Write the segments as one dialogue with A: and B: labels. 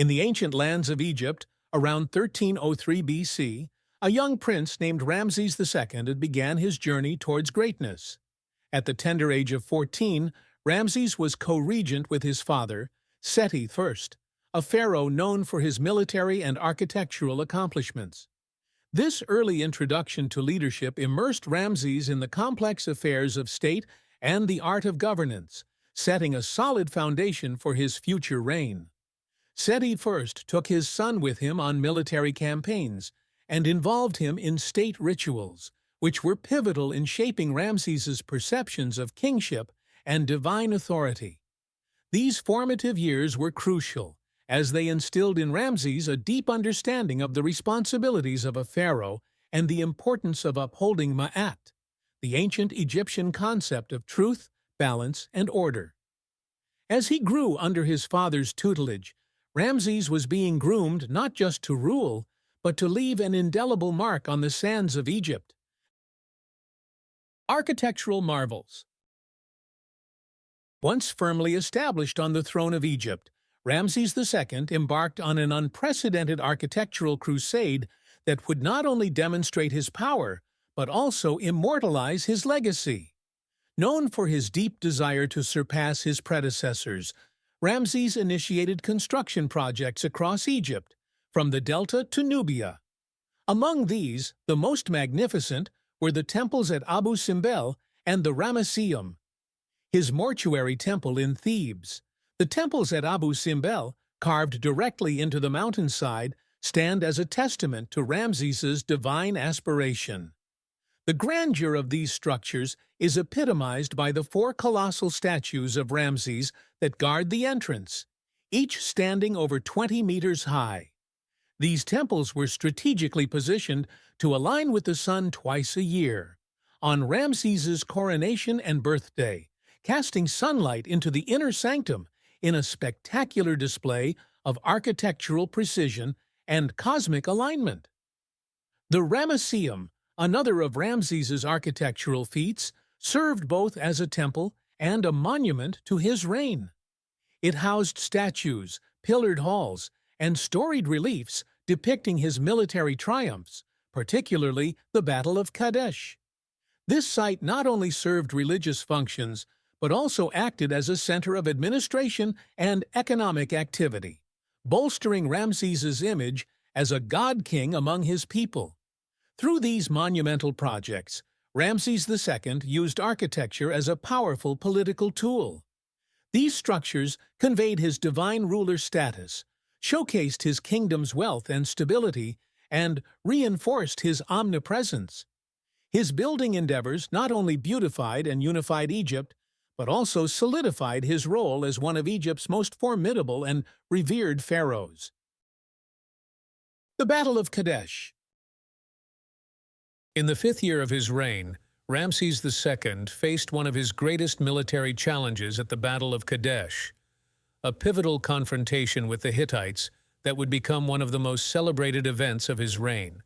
A: In the ancient lands of Egypt, around 1303 BC, a young prince named Ramses II began his journey towards greatness. At the tender age of 14, Ramses was co-regent with his father, Seti I, a pharaoh known for his military and architectural accomplishments. This early introduction to leadership immersed Ramses in the complex affairs of state and the art of governance, setting a solid foundation for his future reign. Seti I took his son with him on military campaigns and involved him in state rituals, which were pivotal in shaping Ramses's perceptions of kingship and divine authority. These formative years were crucial, as they instilled in Ramses a deep understanding of the responsibilities of a pharaoh and the importance of upholding ma'at, the ancient Egyptian concept of truth, balance, and order. As he grew under his father's tutelage, Ramses was being groomed not just to rule, but to leave an indelible mark on the sands of Egypt. Architectural marvels. Once firmly established on the throne of Egypt, Ramses II embarked on an unprecedented architectural crusade that would not only demonstrate his power, but also immortalize his legacy. Known for his deep desire to surpass his predecessors, Ramses initiated construction projects across Egypt, from the Delta to Nubia. Among these, the most magnificent were the temples at Abu Simbel and the Ramesseum, his mortuary temple in Thebes. The temples at Abu Simbel, carved directly into the mountainside, stand as a testament to Ramses's divine aspiration. The grandeur of these structures is epitomized by the 4 colossal statues of Ramses that guard the entrance, each standing over 20 meters high. These temples were strategically positioned to align with the sun twice a year, on Ramses's coronation and birthday, casting sunlight into the inner sanctum in a spectacular display of architectural precision and cosmic alignment. The Ramesseum, another of Ramses's architectural feats, served both as a temple and a monument to his reign. It housed statues, pillared halls, and storied reliefs depicting his military triumphs, particularly the Battle of Kadesh. This site not only served religious functions, but also acted as a center of administration and economic activity, bolstering Ramses's image as a god-king among his people. Through these monumental projects, Ramses II used architecture as a powerful political tool. These structures conveyed his divine ruler status, showcased his kingdom's wealth and stability, and reinforced his omnipresence. His building endeavors not only beautified and unified Egypt, but also solidified his role as one of Egypt's most formidable and revered pharaohs. The Battle of Kadesh. In the 5th year of his reign, Ramses II faced one of his greatest military challenges at the Battle of Kadesh, a pivotal confrontation with the Hittites that would become one of the most celebrated events of his reign.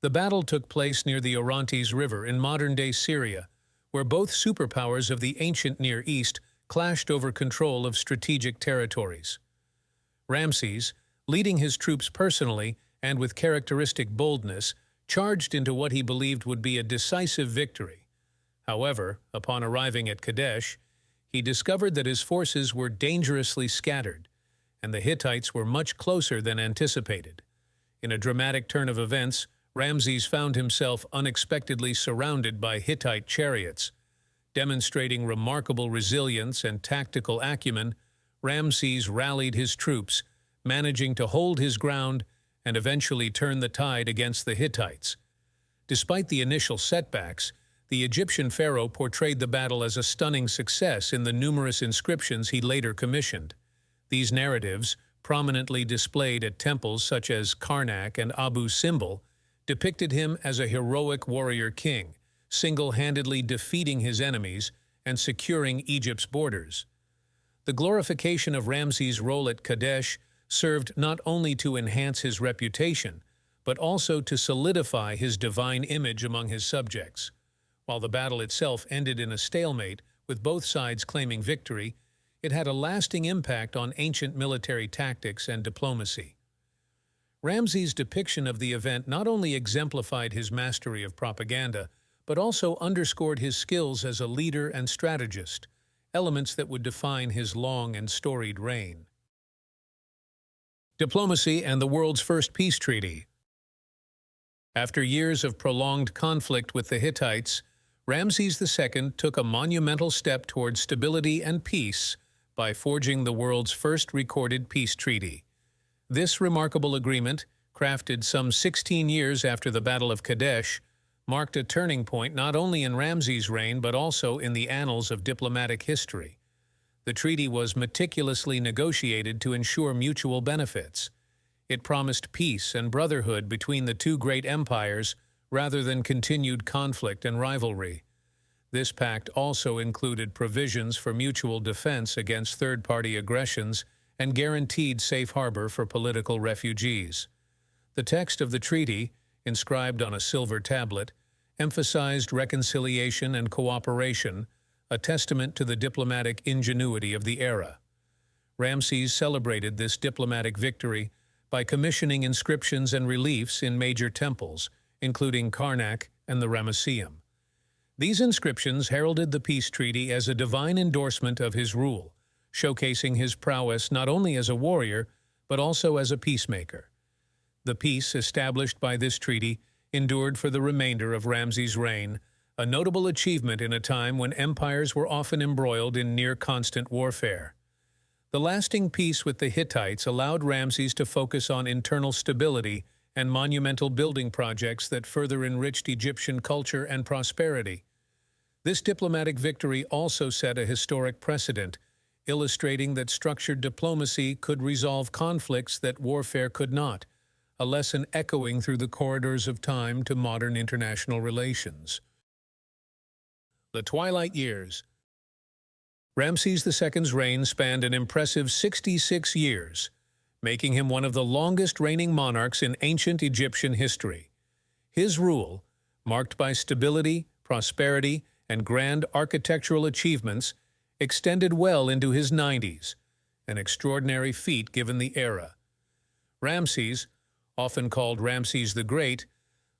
A: The battle took place near the Orontes River in modern-day Syria, where both superpowers of the ancient Near East clashed over control of strategic territories. Ramses, leading his troops personally and with characteristic boldness, charged into what he believed would be a decisive victory. However, upon arriving at Kadesh, he discovered that his forces were dangerously scattered, and the Hittites were much closer than anticipated. In a dramatic turn of events, Ramses found himself unexpectedly surrounded by Hittite chariots. Demonstrating remarkable resilience and tactical acumen, Ramses rallied his troops, managing to hold his ground and eventually turn the tide against the Hittites. Despite the initial setbacks, the Egyptian pharaoh portrayed the battle as a stunning success in the numerous inscriptions he later commissioned. These narratives, prominently displayed at temples such as Karnak and Abu Simbel, depicted him as a heroic warrior king, single-handedly defeating his enemies and securing Egypt's borders. The glorification of Ramses' role at Kadesh served not only to enhance his reputation, but also to solidify his divine image among his subjects. While the battle itself ended in a stalemate, with both sides claiming victory, It had a lasting impact on ancient military tactics and diplomacy. Ramses' depiction of the event not only exemplified his mastery of propaganda, but also underscored his skills as a leader and strategist, elements that would define his long and storied reign. Diplomacy and the world's first peace treaty. After years of prolonged conflict with the Hittites, Ramses II took a monumental step towards stability and peace by forging the world's first recorded peace treaty. This remarkable agreement, crafted some 16 years after the Battle of Kadesh, marked a turning point not only in Ramses' reign but also in the annals of diplomatic history. The treaty was meticulously negotiated to ensure mutual benefits. It promised peace and brotherhood between the two great empires rather than continued conflict and rivalry. This pact also included provisions for mutual defense against third-party aggressions and guaranteed safe harbor for political refugees. The text of the treaty, inscribed on a silver tablet, emphasized reconciliation and cooperation, a testament to the diplomatic ingenuity of the era. Ramses celebrated this diplomatic victory by commissioning inscriptions and reliefs in major temples, including Karnak and the Ramesseum. These inscriptions heralded the peace treaty as a divine endorsement of his rule, showcasing his prowess not only as a warrior, but also as a peacemaker. The peace established by this treaty endured for the remainder of Ramses' reign, a notable achievement in a time when empires were often embroiled in near-constant warfare. The lasting peace with the Hittites allowed Ramses to focus on internal stability and monumental building projects that further enriched Egyptian culture and prosperity. This diplomatic victory also set a historic precedent, illustrating that structured diplomacy could resolve conflicts that warfare could not, a lesson echoing through the corridors of time to modern international relations. The Twilight Years. Ramses II's reign spanned an impressive 66 years, making him one of the longest reigning monarchs in ancient Egyptian history. His rule, marked by stability, prosperity, and grand architectural achievements, extended well into his 90s, an extraordinary feat given the era. Ramses, often called Ramses the Great,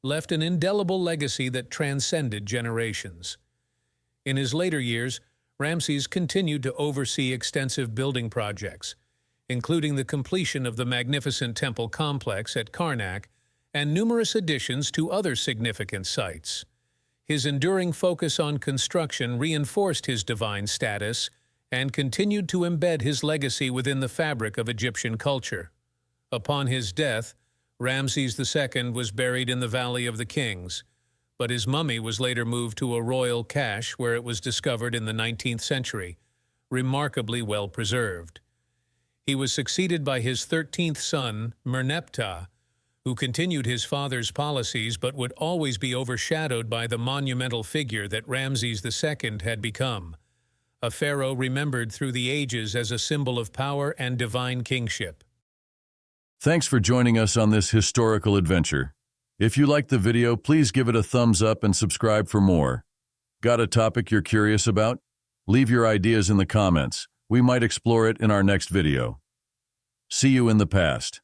A: left an indelible legacy that transcended generations. In his later years, Ramses continued to oversee extensive building projects, including the completion of the magnificent temple complex at Karnak and numerous additions to other significant sites. His enduring focus on construction reinforced his divine status and continued to embed his legacy within the fabric of Egyptian culture. Upon his death, Ramses II was buried in the Valley of the Kings, but his mummy was later moved to a royal cache where it was discovered in the 19th century, remarkably well preserved. He was succeeded by his 13th son, Merneptah, who continued his father's policies but would always be overshadowed by the monumental figure that Ramses II had become, a pharaoh remembered through the ages as a symbol of power and divine kingship.
B: Thanks for joining us on this historical adventure. If you liked the video, please give it a thumbs up and subscribe for more. Got a topic you're curious about? Leave your ideas in the comments. We might explore it in our next video. See you in the past.